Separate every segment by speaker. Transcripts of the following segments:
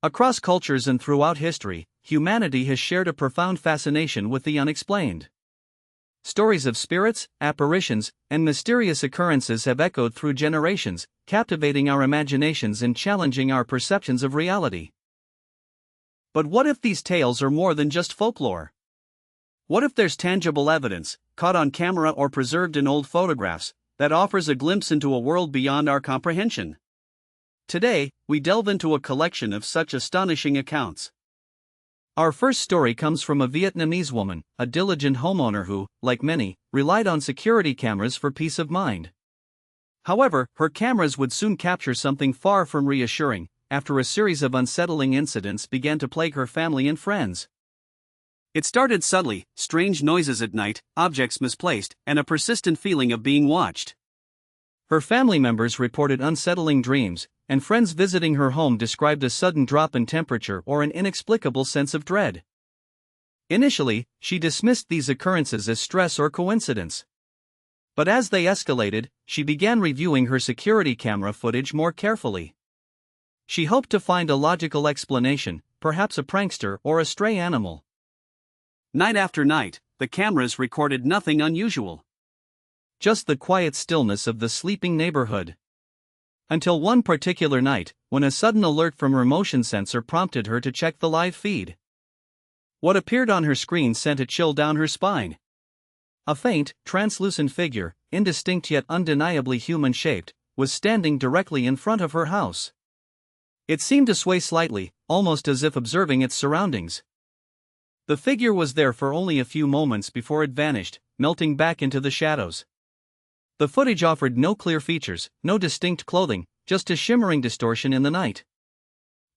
Speaker 1: Across cultures and throughout history, humanity has shared a profound fascination with the unexplained. Stories of spirits, apparitions, and mysterious occurrences have echoed through generations, captivating our imaginations and challenging our perceptions of reality. But what if these tales are more than just folklore? What if there's tangible evidence, caught on camera or preserved in old photographs, that offers a glimpse into a world beyond our comprehension? Today, we delve into a collection of such astonishing accounts. Our first story comes from a Vietnamese woman, a diligent homeowner who, like many, relied on security cameras for peace of mind. However, her cameras would soon capture something far from reassuring, after a series of unsettling incidents began to plague her family and friends. It started subtly: strange noises at night, objects misplaced, and a persistent feeling of being watched. Her family members reported unsettling dreams, and friends visiting her home described a sudden drop in temperature or an inexplicable sense of dread. Initially, she dismissed these occurrences as stress or coincidence. But as they escalated, she began reviewing her security camera footage more carefully. She hoped to find a logical explanation, perhaps a prankster or a stray animal. Night after night, the cameras recorded nothing unusual. Just the quiet stillness of the sleeping neighborhood. Until one particular night, when a sudden alert from her motion sensor prompted her to check the live feed. What appeared on her screen sent a chill down her spine. A faint, translucent figure, indistinct yet undeniably human-shaped, was standing directly in front of her house. It seemed to sway slightly, almost as if observing its surroundings. The figure was there for only a few moments before it vanished, melting back into the shadows. The footage offered no clear features, no distinct clothing, just a shimmering distortion in the night.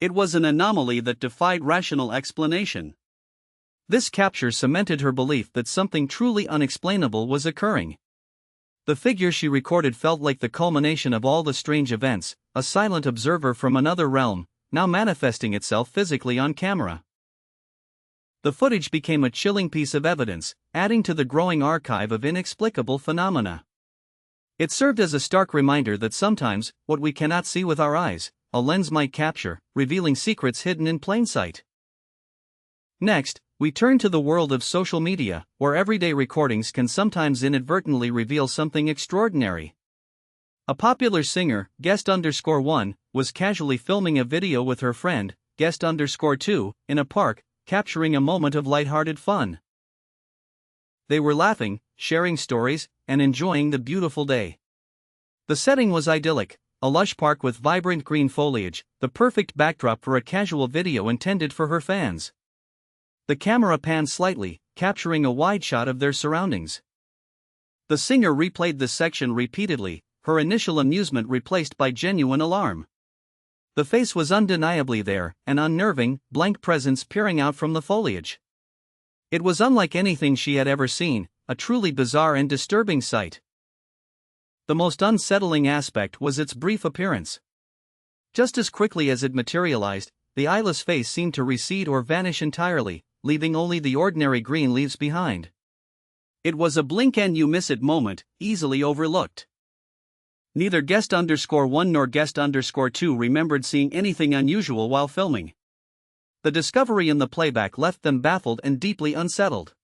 Speaker 1: It was an anomaly that defied rational explanation. This capture cemented her belief that something truly unexplainable was occurring. The figure she recorded felt like the culmination of all the strange events, a silent observer from another realm, now manifesting itself physically on camera. The footage became a chilling piece of evidence, adding to the growing archive of inexplicable phenomena. It served as a stark reminder that sometimes, what we cannot see with our eyes, a lens might capture, revealing secrets hidden in plain sight. Next, we turn to the world of social media, where everyday recordings can sometimes inadvertently reveal something extraordinary. A popular singer, guest_1, was casually filming a video with her friend, guest_2, in a park, capturing a moment of lighthearted fun. They were laughing, sharing stories, and enjoying the beautiful day. The setting was idyllic, a lush park with vibrant green foliage, the perfect backdrop for a casual video intended for her fans. The camera panned slightly, capturing a wide shot of their surroundings. The singer replayed the section repeatedly, her initial amusement replaced by genuine alarm. The face was undeniably there, an unnerving, blank presence peering out from the foliage. It was unlike anything she had ever seen, a truly bizarre and disturbing sight. The most unsettling aspect was its brief appearance. Just as quickly as it materialized, the eyeless face seemed to recede or vanish entirely, leaving only the ordinary green leaves behind. It was a blink and you miss it moment, easily overlooked. Neither guest_1 nor guest_2 remembered seeing anything unusual while filming. The discovery in the playback left them baffled and deeply unsettled.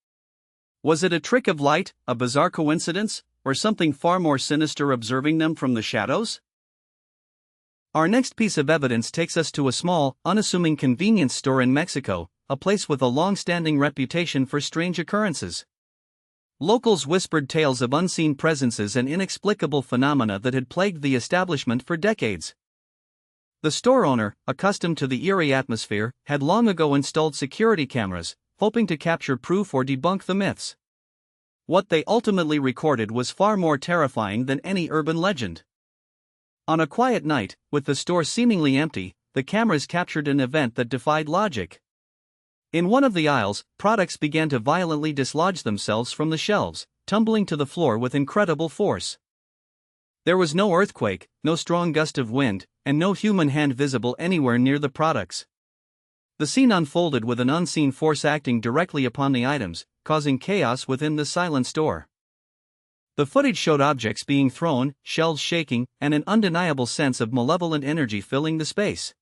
Speaker 1: Was it a trick of light, a bizarre coincidence, or something far more sinister observing them from the shadows? Our next piece of evidence takes us to a small, unassuming convenience store in Mexico, a place with a long-standing reputation for strange occurrences. Locals whispered tales of unseen presences and inexplicable phenomena that had plagued the establishment for decades. The store owner, accustomed to the eerie atmosphere, had long ago installed security cameras, hoping to capture proof or debunk the myths. What they ultimately recorded was far more terrifying than any urban legend. On a quiet night, with the store seemingly empty, the cameras captured an event that defied logic. In one of the aisles, products began to violently dislodge themselves from the shelves, tumbling to the floor with incredible force. There was no earthquake, no strong gust of wind, and no human hand visible anywhere near the products. The scene unfolded with an unseen force acting directly upon the items, causing chaos within the silent store. The footage showed objects being thrown, shelves shaking, and an undeniable sense of malevolent energy filling the space.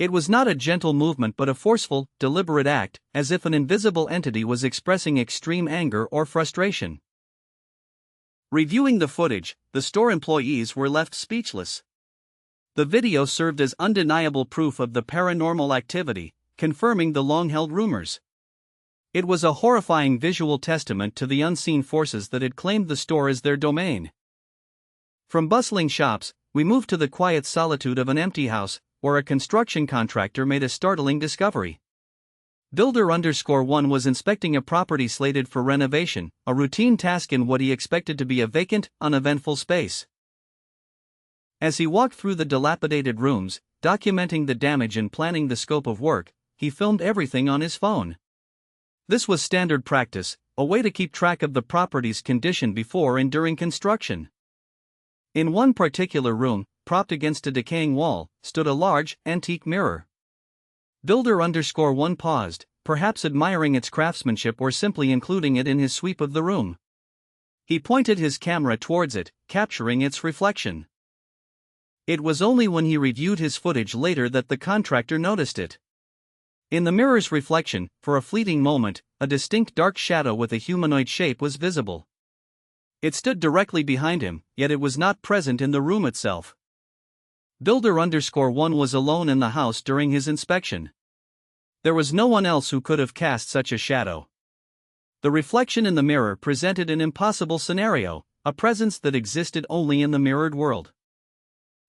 Speaker 1: It was not a gentle movement but a forceful, deliberate act, as if an invisible entity was expressing extreme anger or frustration. Reviewing the footage, the store employees were left speechless. The video served as undeniable proof of the paranormal activity, confirming the long-held rumors. It was a horrifying visual testament to the unseen forces that had claimed the store as their domain. From bustling shops, we moved to the quiet solitude of an empty house, where a construction contractor made a startling discovery. Builder_1 was inspecting a property slated for renovation, a routine task in what he expected to be a vacant, uneventful space. As he walked through the dilapidated rooms, documenting the damage and planning the scope of work, he filmed everything on his phone. This was standard practice, a way to keep track of the property's condition before and during construction. In one particular room, propped against a decaying wall, stood a large, antique mirror. Builder_1 paused, perhaps admiring its craftsmanship or simply including it in his sweep of the room. He pointed his camera towards it, capturing its reflection. It was only when he reviewed his footage later that the contractor noticed it. In the mirror's reflection, for a fleeting moment, a distinct dark shadow with a humanoid shape was visible. It stood directly behind him, yet it was not present in the room itself. Builder_1 was alone in the house during his inspection. There was no one else who could have cast such a shadow. The reflection in the mirror presented an impossible scenario, a presence that existed only in the mirrored world.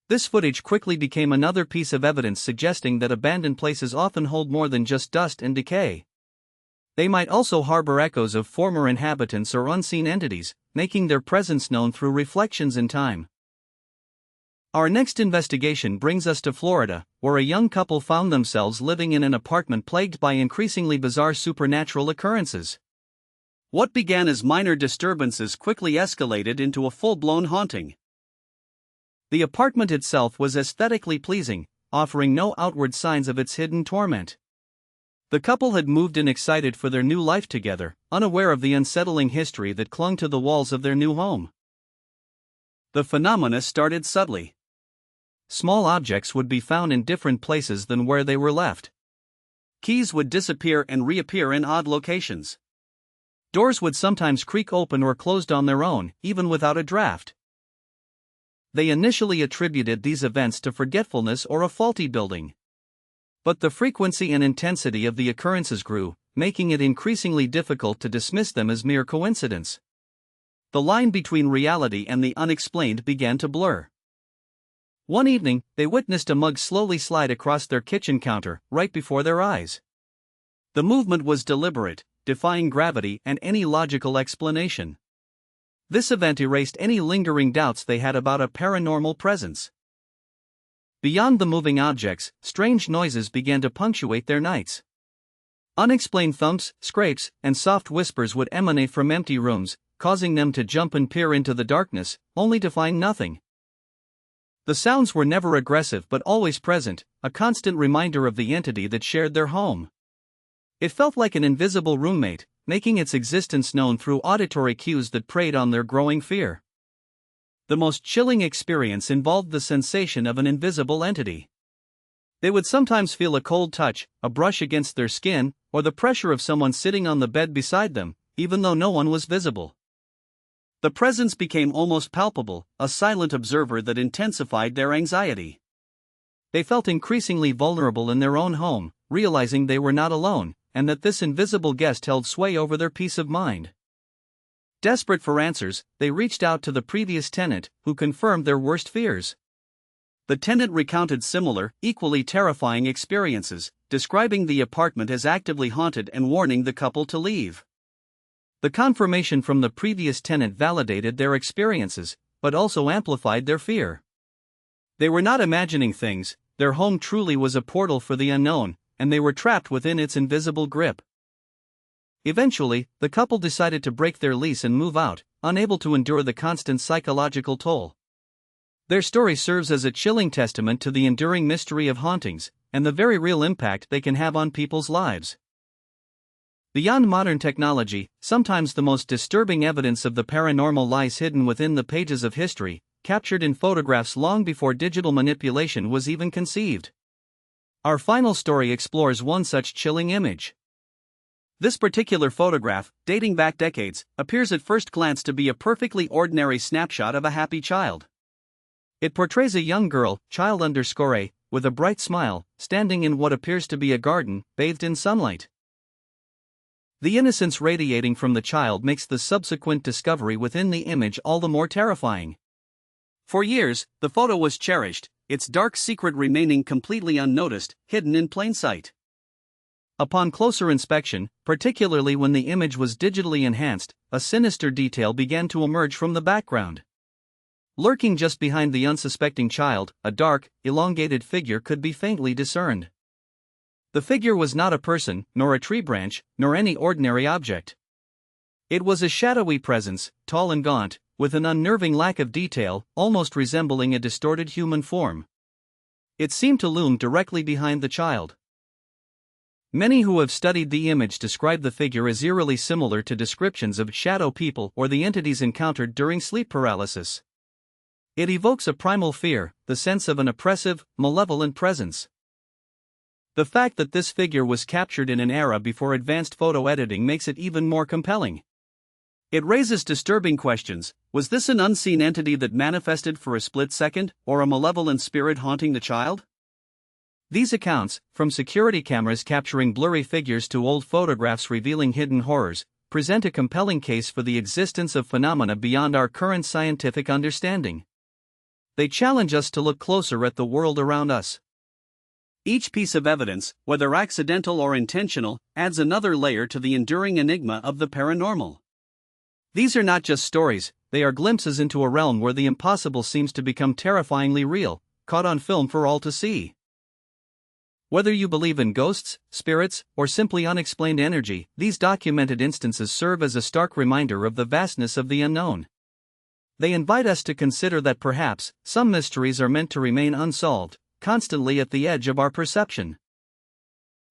Speaker 1: This footage quickly became another piece of evidence suggesting that abandoned places often hold more than just dust and decay. They might also harbor echoes of former inhabitants or unseen entities, making their presence known through reflections in time. Our next investigation brings us to Florida, where a young couple found themselves living in an apartment plagued by increasingly bizarre supernatural occurrences. What began as minor disturbances quickly escalated into a full-blown haunting. The apartment itself was aesthetically pleasing, offering no outward signs of its hidden torment. The couple had moved in excited for their new life together, unaware of the unsettling history that clung to the walls of their new home. The phenomena started subtly. Small objects would be found in different places than where they were left. Keys would disappear and reappear in odd locations. Doors would sometimes creak open or closed on their own, even without a draft. They initially attributed these events to forgetfulness or a faulty building. But the frequency and intensity of the occurrences grew, making it increasingly difficult to dismiss them as mere coincidence. The line between reality and the unexplained began to blur. One evening, they witnessed a mug slowly slide across their kitchen counter, right before their eyes. The movement was deliberate, defying gravity and any logical explanation. This event erased any lingering doubts they had about a paranormal presence. Beyond the moving objects, strange noises began to punctuate their nights. Unexplained thumps, scrapes, and soft whispers would emanate from empty rooms, causing them to jump and peer into the darkness, only to find nothing. The sounds were never aggressive but always present, a constant reminder of the entity that shared their home. It felt like an invisible roommate, making its existence known through auditory cues that preyed on their growing fear. The most chilling experience involved the sensation of an invisible entity. They would sometimes feel a cold touch, a brush against their skin, or the pressure of someone sitting on the bed beside them, even though no one was visible. The presence became almost palpable, a silent observer that intensified their anxiety. They felt increasingly vulnerable in their own home, realizing they were not alone, and that this invisible guest held sway over their peace of mind. Desperate for answers, they reached out to the previous tenant, who confirmed their worst fears. The tenant recounted similar, equally terrifying experiences, describing the apartment as actively haunted and warning the couple to leave. The confirmation from the previous tenant validated their experiences, but also amplified their fear. They were not imagining things, their home truly was a portal for the unknown, and they were trapped within its invisible grip. Eventually, the couple decided to break their lease and move out, unable to endure the constant psychological toll. Their story serves as a chilling testament to the enduring mystery of hauntings, and the very real impact they can have on people's lives. Beyond modern technology, sometimes the most disturbing evidence of the paranormal lies hidden within the pages of history, captured in photographs long before digital manipulation was even conceived. Our final story explores one such chilling image. This particular photograph, dating back decades, appears at first glance to be a perfectly ordinary snapshot of a happy child. It portrays a young girl, child_A, with a bright smile, standing in what appears to be a garden, bathed in sunlight. The innocence radiating from the child makes the subsequent discovery within the image all the more terrifying. For years, the photo was cherished, its dark secret remaining completely unnoticed, hidden in plain sight. Upon closer inspection, particularly when the image was digitally enhanced, a sinister detail began to emerge from the background. Lurking just behind the unsuspecting child, a dark, elongated figure could be faintly discerned. The figure was not a person, nor a tree branch, nor any ordinary object. It was a shadowy presence, tall and gaunt, with an unnerving lack of detail, almost resembling a distorted human form. It seemed to loom directly behind the child. Many who have studied the image describe the figure as eerily similar to descriptions of shadow people or the entities encountered during sleep paralysis. It evokes a primal fear, the sense of an oppressive, malevolent presence. The fact that this figure was captured in an era before advanced photo editing makes it even more compelling. It raises disturbing questions. Was this an unseen entity that manifested for a split second, or a malevolent spirit haunting the child? These accounts, from security cameras capturing blurry figures to old photographs revealing hidden horrors, present a compelling case for the existence of phenomena beyond our current scientific understanding. They challenge us to look closer at the world around us. Each piece of evidence, whether accidental or intentional, adds another layer to the enduring enigma of the paranormal. These are not just stories, they are glimpses into a realm where the impossible seems to become terrifyingly real, caught on film for all to see. Whether you believe in ghosts, spirits, or simply unexplained energy, these documented instances serve as a stark reminder of the vastness of the unknown. They invite us to consider that perhaps some mysteries are meant to remain unsolved, constantly at the edge of our perception.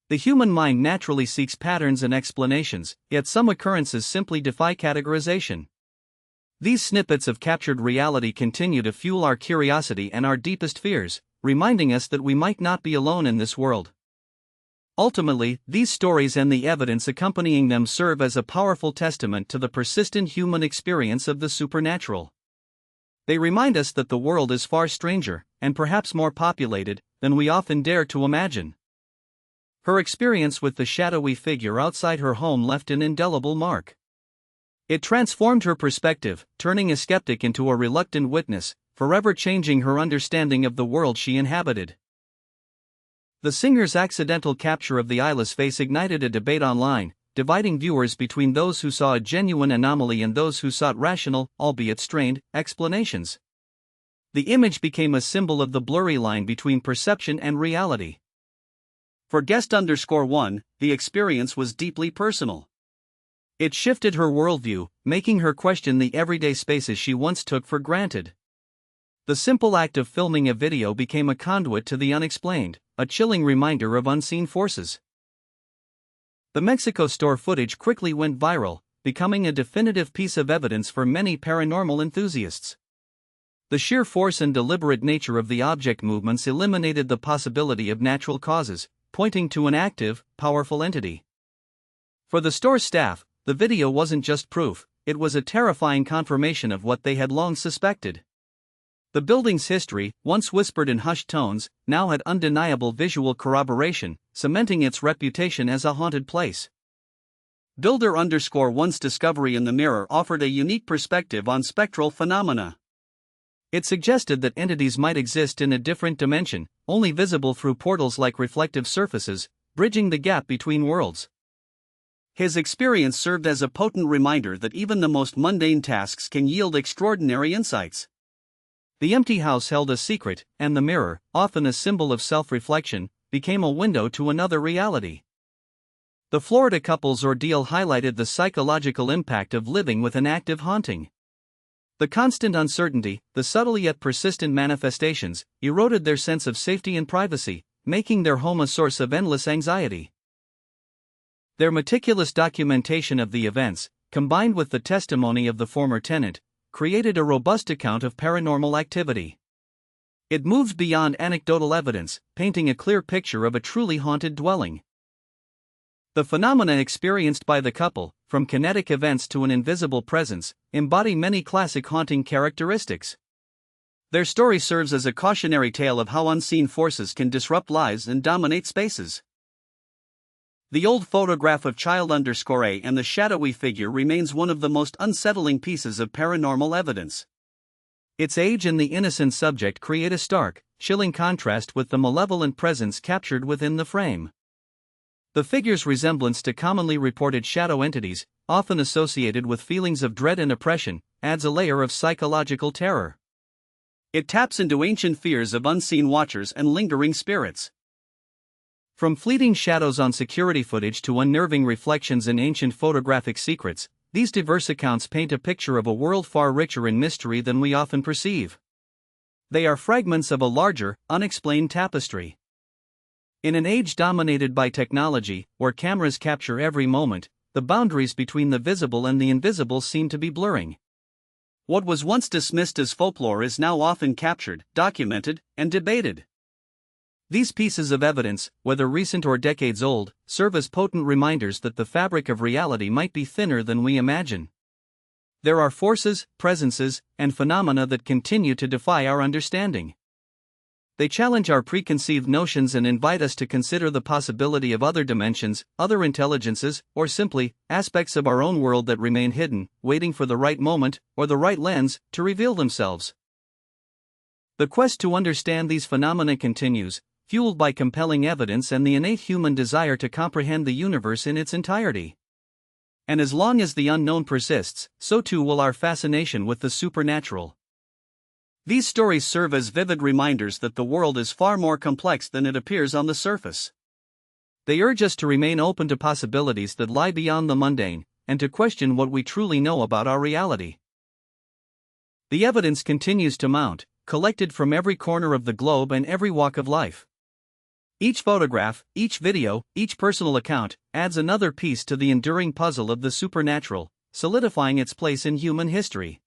Speaker 1: The human mind naturally seeks patterns and explanations, yet some occurrences simply defy categorization. These snippets of captured reality continue to fuel our curiosity and our deepest fears, reminding us that we might not be alone in this world. Ultimately, these stories and the evidence accompanying them serve as a powerful testament to the persistent human experience of the supernatural. They remind us that the world is far stranger, and perhaps more populated, than we often dare to imagine. Her experience with the shadowy figure outside her home left an indelible mark. It transformed her perspective, turning a skeptic into a reluctant witness, forever changing her understanding of the world she inhabited. The singer's accidental capture of the eyeless face ignited a debate online, dividing viewers between those who saw a genuine anomaly and those who sought rational, albeit strained, explanations. The image became a symbol of the blurry line between perception and reality. For guest_1, the experience was deeply personal. It shifted her worldview, making her question the everyday spaces she once took for granted. The simple act of filming a video became a conduit to the unexplained, a chilling reminder of unseen forces. The Mexico store footage quickly went viral, becoming a definitive piece of evidence for many paranormal enthusiasts. The sheer force and deliberate nature of the object movements eliminated the possibility of natural causes, pointing to an active, powerful entity. For the store staff, the video wasn't just proof, it was a terrifying confirmation of what they had long suspected. The building's history, once whispered in hushed tones, now had undeniable visual corroboration, cementing its reputation as a haunted place. Builder_1's discovery in the mirror offered a unique perspective on spectral phenomena. It suggested that entities might exist in a different dimension, only visible through portals like reflective surfaces, bridging the gap between worlds. His experience served as a potent reminder that even the most mundane tasks can yield extraordinary insights. The empty house held a secret, and the mirror, often a symbol of self-reflection, became a window to another reality. The Florida couple's ordeal highlighted the psychological impact of living with an active haunting. The constant uncertainty, the subtle yet persistent manifestations, eroded their sense of safety and privacy, making their home a source of endless anxiety. Their meticulous documentation of the events, combined with the testimony of the former tenant, created a robust account of paranormal activity. It moves beyond anecdotal evidence, painting a clear picture of a truly haunted dwelling. The phenomena experienced by the couple, from kinetic events to an invisible presence, embody many classic haunting characteristics. Their story serves as a cautionary tale of how unseen forces can disrupt lives and dominate spaces. The old photograph of child_A and the shadowy figure remains one of the most unsettling pieces of paranormal evidence. Its age and the innocent subject create a stark, chilling contrast with the malevolent presence captured within the frame. The figure's resemblance to commonly reported shadow entities, often associated with feelings of dread and oppression, adds a layer of psychological terror. It taps into ancient fears of unseen watchers and lingering spirits. From fleeting shadows on security footage to unnerving reflections in ancient photographic secrets, these diverse accounts paint a picture of a world far richer in mystery than we often perceive. They are fragments of a larger, unexplained tapestry. In an age dominated by technology, where cameras capture every moment, the boundaries between the visible and the invisible seem to be blurring. What was once dismissed as folklore is now often captured, documented, and debated. These pieces of evidence, whether recent or decades old, serve as potent reminders that the fabric of reality might be thinner than we imagine. There are forces, presences, and phenomena that continue to defy our understanding. They challenge our preconceived notions and invite us to consider the possibility of other dimensions, other intelligences, or simply, aspects of our own world that remain hidden, waiting for the right moment, or the right lens, to reveal themselves. The quest to understand these phenomena continues, fueled by compelling evidence and the innate human desire to comprehend the universe in its entirety. And as long as the unknown persists, so too will our fascination with the supernatural. These stories serve as vivid reminders that the world is far more complex than it appears on the surface. They urge us to remain open to possibilities that lie beyond the mundane, and to question what we truly know about our reality. The evidence continues to mount, collected from every corner of the globe and every walk of life. Each photograph, each video, each personal account, adds another piece to the enduring puzzle of the supernatural, solidifying its place in human history.